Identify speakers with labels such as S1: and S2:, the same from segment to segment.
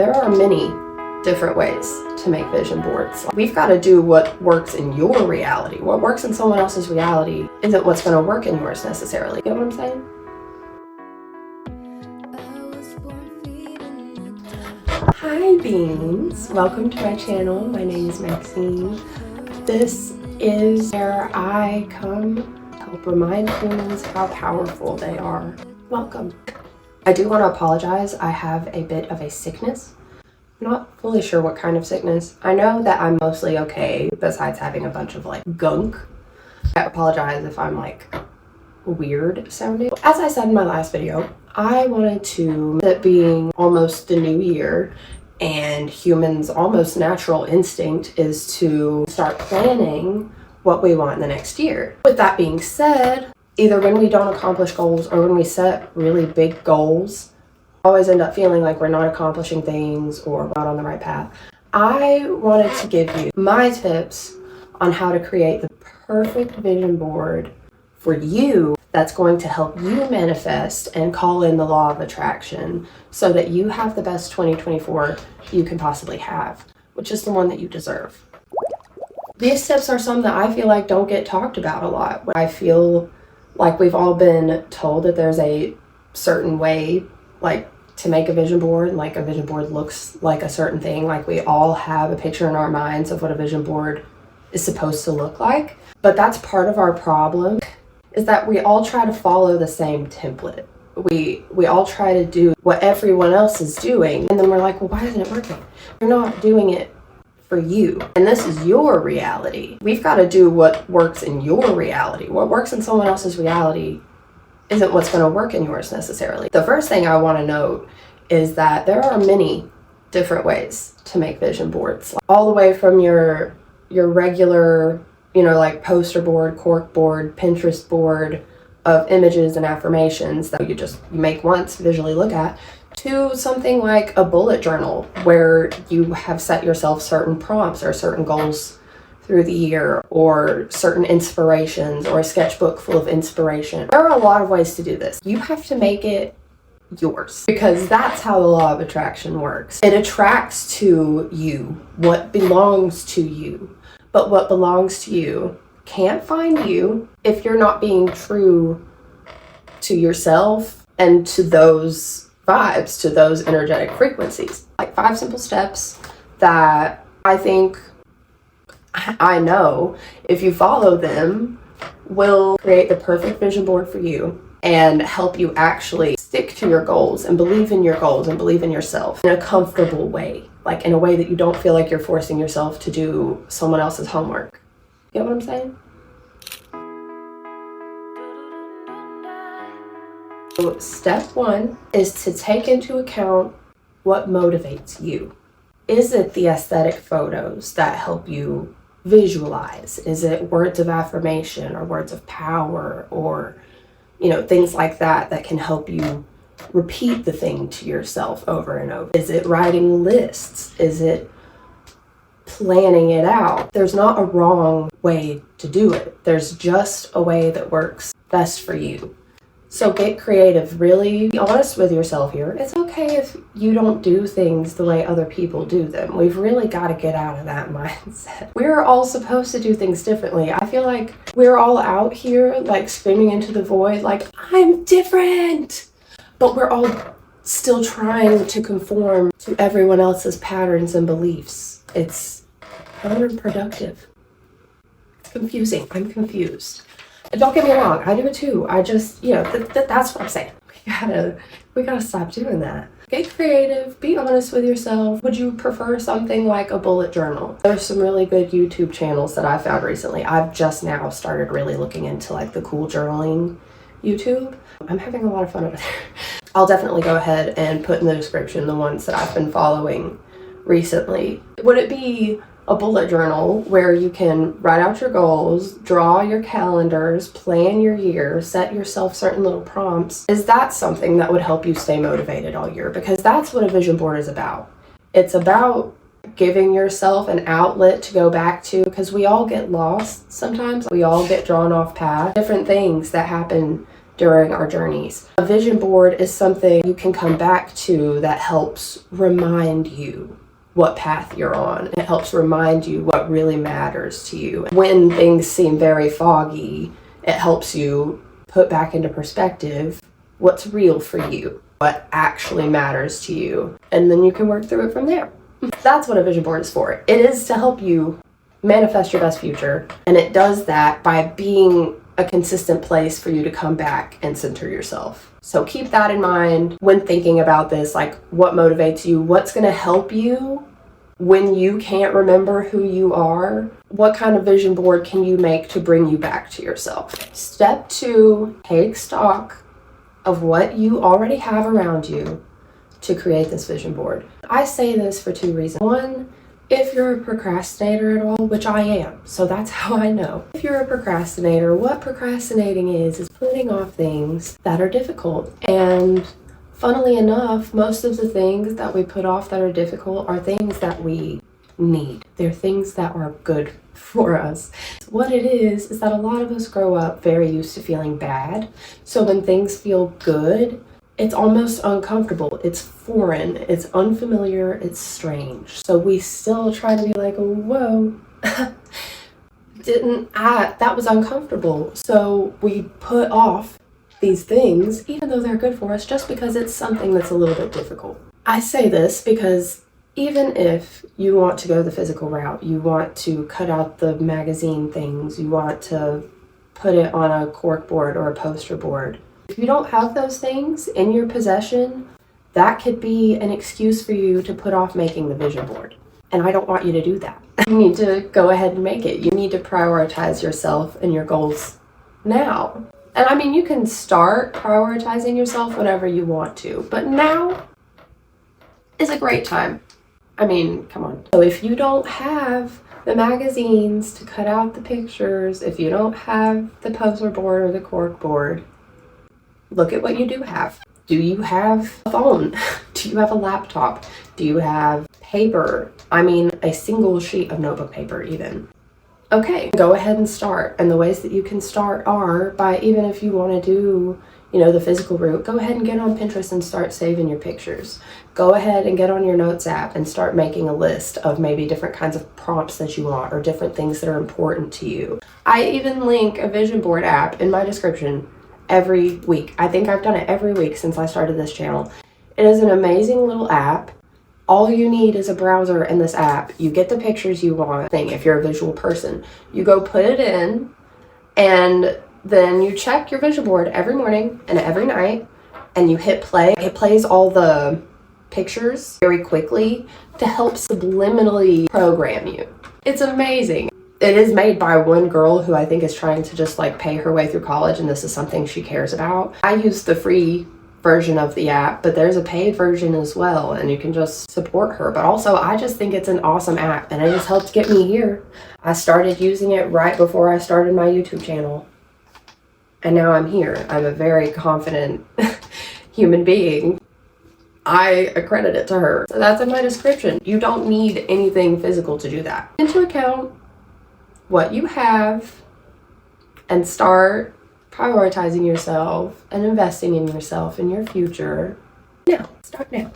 S1: there are many different ways to make vision boards. We've got to do what works in your reality. What works in someone else's reality isn't what's going to work in yours necessarily. You get what I'm saying? Hi beans, welcome to my channel. My name is Maxine. This is where I come to help remind humans how powerful they are. Welcome. I do want to apologize. I have a bit of a sickness. I'm not fully sure what kind of sickness. I know that I'm mostly okay besides having a bunch of gunk. I apologize if I'm weird sounding. As I said in my last video, I wanted to, it being almost the new year and humans' almost natural instinct is to start planning what we want in the next year. With that being said, either when we don't accomplish goals or when we set really big goals, always end up feeling like we're not accomplishing things or not on the right path. I wanted to give you my tips on how to create the perfect vision board for you that's going to help you manifest and call in the law of attraction so that you have the best 2024 you can possibly have, which is the one that you deserve. These tips are some that I feel like don't get talked about a lot. I feel like we've all been told that there's a certain way to make a vision board, like a vision board looks like a certain thing, like we all have a picture in our minds of what a vision board is supposed to look like. But that's part of our problem, is that we all try to follow the same template. We all try to do what everyone else is doing, and then we're like, well, why isn't it working? You're not doing it for you, and this is your reality. We've got to do what works in your reality. What works in someone else's reality isn't what's going to work in yours necessarily. The first thing I want to note is that there are many different ways to make vision boards, all the way from your regular, poster board, cork board, Pinterest board of images and affirmations that you make once, visually look at, to something like a bullet journal where you have set yourself certain prompts or certain goals through the year, or certain inspirations, or a sketchbook full of inspiration. There are a lot of ways to do this. You have to make it yours, because that's how the law of attraction works. It attracts to you what belongs to you, but what belongs to you can't find you if you're not being true to yourself and to those vibes, to those energetic frequencies. 5 simple steps that I know if you follow them will create the perfect vision board for you and help you actually stick to your goals and believe in your goals and believe in yourself in a comfortable way, in a way that you don't feel like you're forcing yourself to do someone else's homework. You get what I'm saying? So step 1 is to take into account what motivates you. Is it the aesthetic photos that help you visualize? Is it words of affirmation or words of power, or things like that can help you repeat the thing to yourself over and over? Is it writing lists? Is it planning it out? There's not a wrong way to do it. There's just a way that works best for you. So get creative. Really be honest with yourself here. It's okay if you don't do things the way other people do them. We've really got to get out of that mindset. We're all supposed to do things differently. I feel like we're all out here screaming into the void I'm different, but we're all still trying to conform to everyone else's patterns and beliefs. It's counterproductive. It's confusing. I'm confused. Don't get me wrong, I do it too. I just, that's what I'm saying. We gotta stop doing that. Get creative, be honest with yourself. Would you prefer something like a bullet journal? There's some really good YouTube channels that I found recently. I've just now started really looking into the cool journaling YouTube. I'm having a lot of fun over there. I'll definitely go ahead and put in the description the ones that I've been following recently. Would it be a bullet journal where you can write out your goals, draw your calendars, plan your year, set yourself certain little prompts? Is that something that would help you stay motivated all year? Because that's what a vision board is about. It's about giving yourself an outlet to go back to, because we all get lost sometimes. We all get drawn off path. Different things that happen during our journeys. A vision board is something you can come back to that helps remind you what path you're on. It helps remind you what really matters to you. When things seem very foggy, it helps you put back into perspective what's real for you, what actually matters to you, and then you can work through it from there. That's what a vision board is for. It is to help you manifest your best future, and it does that by being a consistent place for you to come back and center yourself. So keep that in mind when thinking about this, like what motivates you, what's going to help you when you can't remember who you are. What kind of vision board can you make to bring you back to yourself? Step 2, take stock of what you already have around you to create this vision board. I say this for 2 reasons. One, if you're a procrastinator at all, which I am, so that's how I know. If you're a procrastinator, what procrastinating is putting off things that are difficult. And funnily enough, most of the things that we put off that are difficult are things that we need. They're things that are good for us. What it is that a lot of us grow up very used to feeling bad. So when things feel good, it's almost uncomfortable. It's foreign. It's unfamiliar. It's strange. So we still try to be like, whoa, that was uncomfortable. So we put off these things, even though they're good for us, just because it's something that's a little bit difficult. I say this because even if you want to go the physical route, you want to cut out the magazine things, you want to put it on a cork board or a poster board, if you don't have those things in your possession, that could be an excuse for you to put off making the vision board. And I don't want you to do that. You need to go ahead and make it. You need to prioritize yourself and your goals now. And I mean, you can start prioritizing yourself whenever you want to, but now is a great time. I mean, come on. So if you don't have the magazines to cut out the pictures, if you don't have the poster board or the cork board, look at what you do have. Do you have a phone? Do you have a laptop? Do you have paper? I mean, a single sheet of notebook paper even. Okay, go ahead and start. And the ways that you can start are by, even if you want to do, the physical route, go ahead and get on Pinterest and start saving your pictures. Go ahead and get on your notes app and start making a list of maybe different kinds of prompts that you want or different things that are important to you. I even link a vision board app in my description every week. I think I've done it every week since I started this channel. It is an amazing little app. All you need is a browser and this app. You get the pictures you want. If you're a visual person, you go put it in, and then you check your vision board every morning and every night, and you hit play. It plays all the pictures very quickly to help subliminally program you. It's amazing. It is made by one girl who I think is trying to just pay her way through college, and this is something she cares about. I use the free version of the app, but there's a paid version as well, and you can just support her. But also, I just think it's an awesome app, and it just helped get me here. I started using it right before I started my YouTube channel, and now I'm here. I'm a very confident human being. I accredit it to her. So that's in my description. You don't need anything physical to do that. Into account what you have and start prioritizing yourself and investing in yourself and your future now. Start now.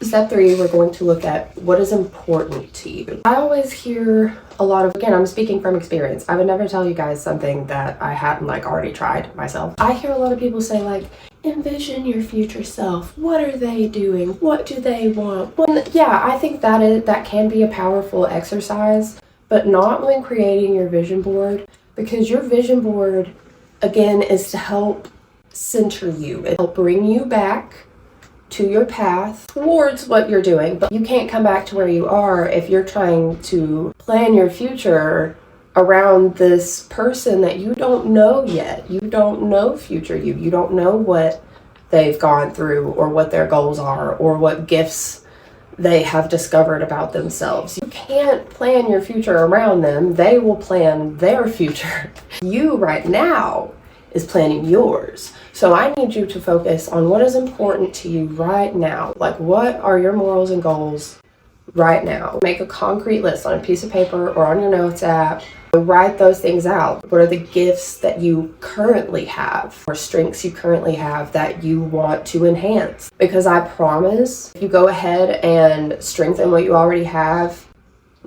S1: Step 3, we're going to look at what is important to you. I always hear a lot of, again, I'm speaking from experience. I would never tell you guys something that I hadn't already tried myself. I hear a lot of people say envision your future self. What are they doing? What do they want? Yeah, I think that can be a powerful exercise, but not when creating your vision board, because your vision board, again, is to help center you. It'll bring you back to your path towards what you're doing, but you can't come back to where you are if you're trying to plan your future around this person that you don't know yet. You don't know future you. You don't know what they've gone through or what their goals are or what gifts they have discovered about themselves. You can't plan your future around them. They will plan their future. You right now is planning yours. So I need you to focus on what is important to you right now. What are your morals and goals right now. Make a concrete list on a piece of paper or on your notes app. Write those things out. What are the gifts that you currently have or strengths you currently have that you want to enhance? Because I promise, if you go ahead and strengthen what you already have,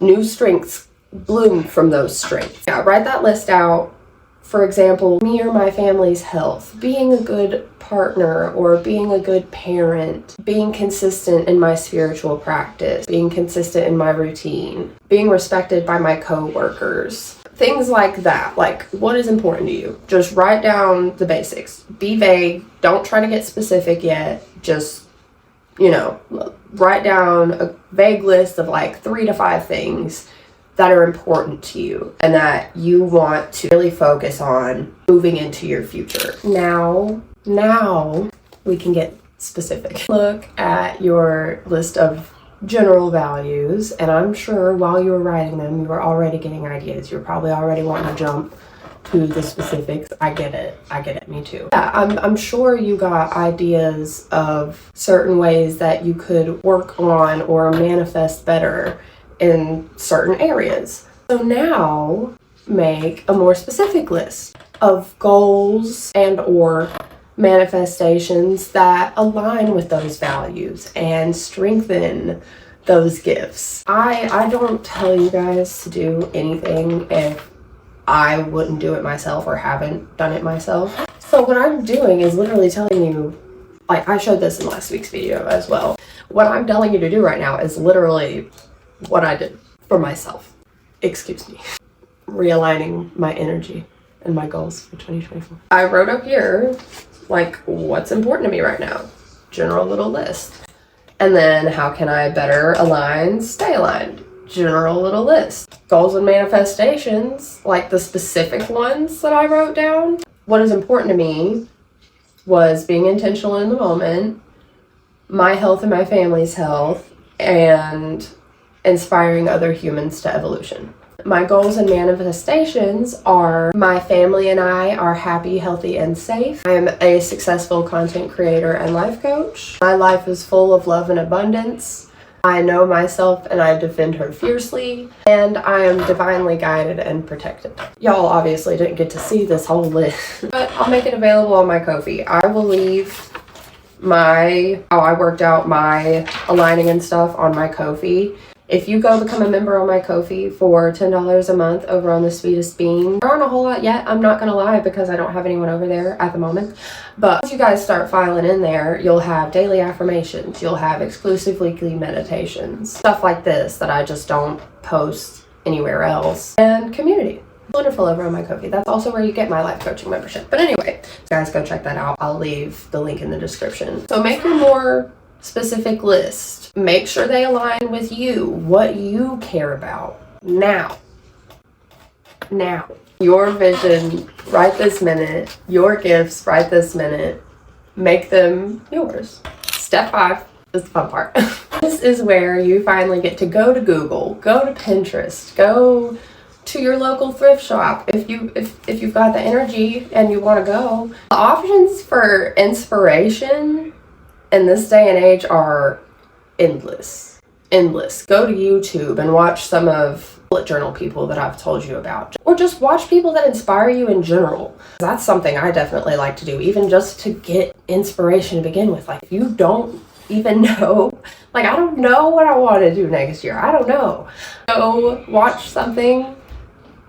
S1: new strengths bloom from those strengths. Yeah, write that list out. For example, me or my family's health, being a good partner or being a good parent, being consistent in my spiritual practice, being consistent in my routine, being respected by my coworkers, things like that. Like, what is important to you? Just write down the basics. Be vague. Don't try to get specific yet. Just, write down a vague list of like 3 to 5 things that are important to you and that you want to really focus on moving into your future. Now we can get specific. Look at your list of general values, and I'm sure while you were writing them, you were already getting ideas. You're probably already wanting to jump to the specifics. I get it, me too. Yeah, I'm sure you got ideas of certain ways that you could work on or manifest better in certain areas. So now make a more specific list of goals and or manifestations that align with those values and strengthen those gifts. I don't tell you guys to do anything if I wouldn't do it myself or haven't done it myself. So what I'm doing is literally telling you, like I showed this in last week's video as well. What I'm telling you to do right now is literally what I did for myself. Excuse me. Realigning my energy and my goals for 2024. I wrote up here, like, what's important to me right now. General little list. And then how can I better align, stay aligned. General little list. Goals and manifestations, like the specific ones that I wrote down. What is important to me was being intentional in the moment, my health and my family's health, and inspiring other humans to evolution. My goals and manifestations are my family and I are happy, healthy, and safe. I'm a successful content creator and life coach. My life is full of love and abundance. I know myself and I defend her fiercely, and I am divinely guided and protected. Y'all obviously didn't get to see this whole list, but I'll make it available on my Ko-fi. I will leave how I worked out my aligning and stuff on my Ko-fi. If you go become a member on my Ko-fi for $10 a month over on the Sweetest Bean, there aren't a whole lot yet, I'm not gonna lie, because I don't have anyone over there at the moment. But once you guys start filing in there, you'll have daily affirmations, you'll have exclusive weekly meditations, stuff like this that I just don't post anywhere else, and community. Wonderful over on my Ko-fi. That's also where you get my life coaching membership. But anyway, guys, go check that out. I'll leave the link in the description. So make your more specific list. Make sure they align with you, what you care about now. Your vision right this minute, your gifts right this minute, make them yours. Step 5 is the fun part. This is where you finally get to go to Google, go to Pinterest, go to your local thrift shop if you've got the energy and you want to go. The options for inspiration in this day and age are endless. Go to YouTube and watch some of bullet journal people that I've told you about, or just watch people that inspire you in general. That's something I definitely like to do, even just to get inspiration to begin with. Like, if you don't even know, like, I don't know what I want to do next year, I don't know, go watch something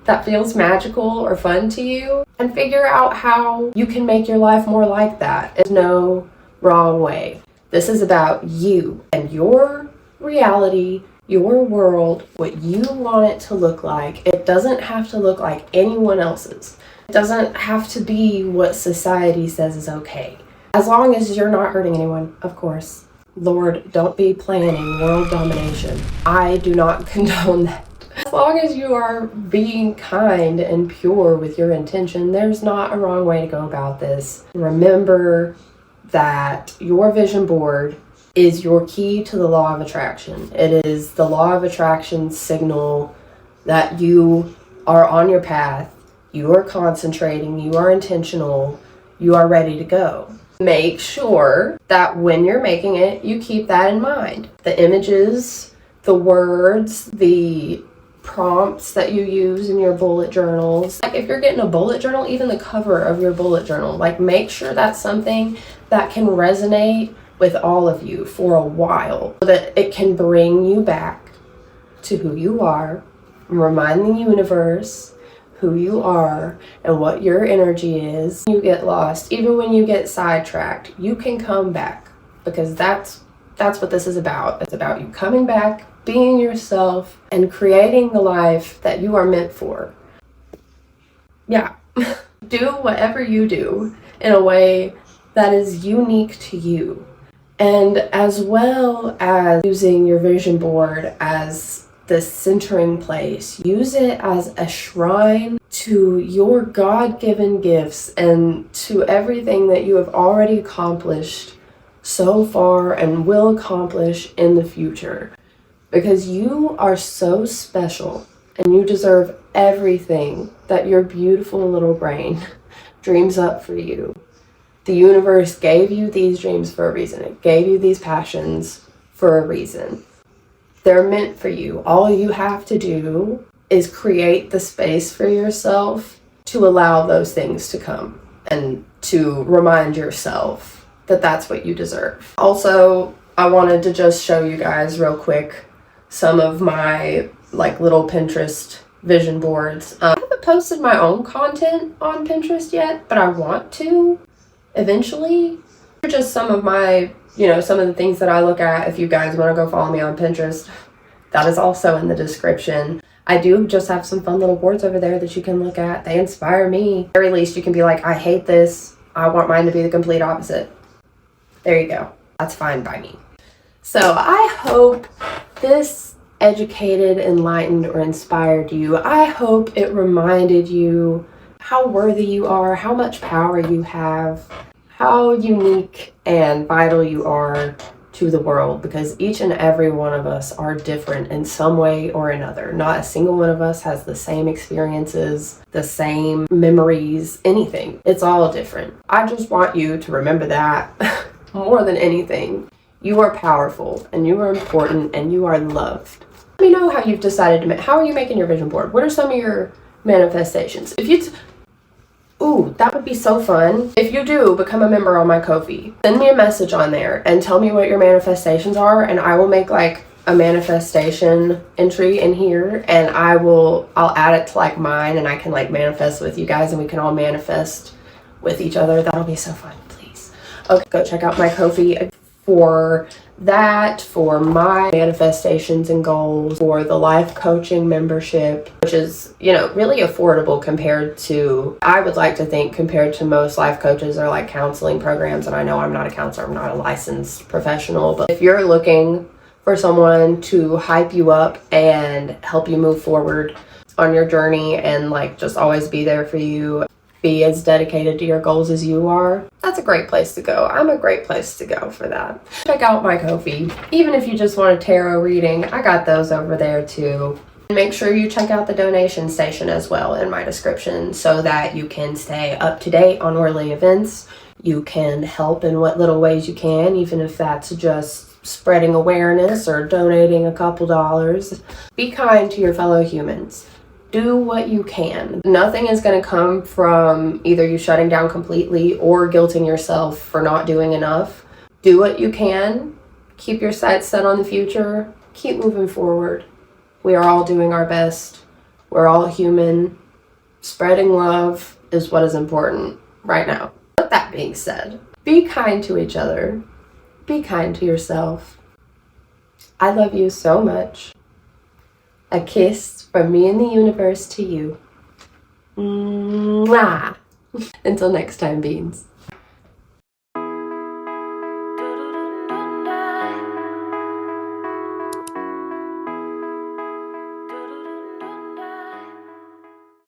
S1: that feels magical or fun to you and figure out how you can make your life more like that. There's no wrong way. This is about you and your reality, your world, what you want it to look like. It doesn't have to look like anyone else's. It doesn't have to be what society says is okay. As long as you're not hurting anyone, of course. Lord, don't be planning world domination. I do not condone that. As long as you are being kind and pure with your intention, there's not a wrong way to go about this. Remember that your vision board is your key to the law of attraction. It is the law of attraction's signal that you are on your path, you are concentrating, you are intentional, you are ready to go. Make sure that when you're making it, you keep that in mind. The images the words, the prompts that you use in your bullet journals. Like if you're getting a bullet journal, even the cover of your bullet journal, like make sure that's something that can resonate with all of you for a while, so that it can bring you back to who you are, remind the universe who you are and what your energy is. You get lost, even when you get sidetracked, you can come back, because that's what this is about. It's about you coming back, being yourself, and creating the life that you are meant for. Yeah. Do whatever you do in a way that is unique to you. And as well as using your vision board as the centering place, use it as a shrine to your God-given gifts and to everything that you have already accomplished so far and will accomplish in the future. Because you are so special and you deserve everything that your beautiful little brain dreams up for you. The universe gave you these dreams for a reason. It gave you these passions for a reason. They're meant for you. All you have to do is create the space for yourself to allow those things to come and to remind yourself that that's what you deserve. Also, I wanted to just show you guys real quick some of my like little Pinterest vision boards. I haven't posted my own content on Pinterest yet, but I want to eventually. Just some of my, some of the things that I look at. If you guys want to go follow me on Pinterest, that is also in the description. I do just have some fun little boards over there that you can look at. They inspire me. At the very least, you can be like, I hate this. I want mine to be the complete opposite. There you go. That's fine by me. So I hope this educated, enlightened, or inspired you. I hope it reminded you how worthy you are, how much power you have, how unique and vital you are to the world, because each and every one of us are different in some way or another. Not a single one of us has the same experiences, the same memories, anything. It's all different. I just want you to remember that more than anything. You are powerful and you are important and you are loved. Let me know how you've decided to how are you making your vision board? What are some of your manifestations? If you ooh, that would be so fun. If you do become a member on my Ko-fi, send me a message on there and tell me what your manifestations are, and I will make like a manifestation entry in here, and I'll add it to like mine, and I can like manifest with you guys, and we can all manifest with each other. That'll be so fun, please. Okay, go check out my Ko-fi for that, for my manifestations and goals, for the life coaching membership, which is, really affordable compared to, I would like to think, compared to most life coaches or like counseling programs. And I know I'm not a counselor, I'm not a licensed professional, but if you're looking for someone to hype you up and help you move forward on your journey and like just always be there for you, be as dedicated to your goals as you are, that's a great place to go. I'm a great place to go for that. Check out my Ko-fi. Even if you just want a tarot reading, I got those over there too. And make sure you check out the donation station as well in my description so that you can stay up to date on Orly events. You can help in what little ways you can, even if that's just spreading awareness or donating a couple dollars. Be kind to your fellow humans. Do what you can. Nothing is going to come from either you shutting down completely or guilting yourself for not doing enough. Do what you can. Keep your sights set on the future. Keep moving forward. We are all doing our best. We're all human. Spreading love is what is important right now. With that being said, be kind to each other. Be kind to yourself. I love you so much. A kiss from me and the universe to you. Mwah! Until next time, beans.